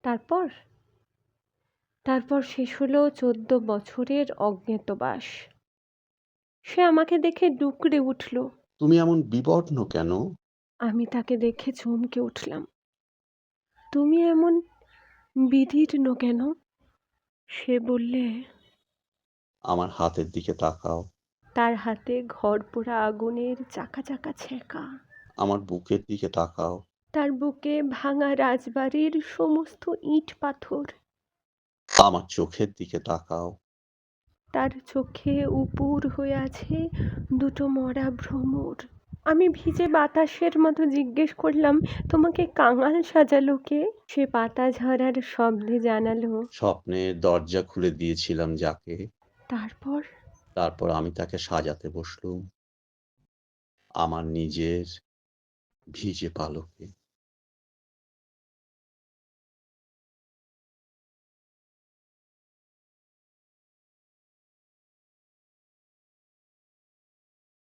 তারপর তারপর শেষ হলো 14 বছরের অজ্ঞাতবাস। সে আমাকে দেখে ডুকরে উঠল। তুমি এমন বিবর্ণ কেন? আমি তাকে দেখে চমকে উঠলাম। তুমি এমন বিদীর্ণ কেন? সে বললে, আমার হাতের দিকে তাকাও। তার হাতে ঘরপোড়া আগুনের চাকা চাকা ছেঁকা। আমার বুকের দিকে তাকাও। তার বুকে ভাঙা রাজবাড়ির সমস্ত ইট পাথর। আমার চোখের দিকে তাকাও। তার চোখে উপুর হয়ে আছে দুটো মরা ভ্রমর। আমি ভিজে বাতাসের মতো জিজ্ঞেস করলাম, তোমাকে কাঙাল সাজালো কে? সে পাতা ঝরার শব্দে জানালো, স্বপ্নের দরজা খুলে দিয়েছিলাম যাকে, তারপর তারপর আমি তাকে সাজাতে বসলুম আমার নিজের ভিজে পালকে।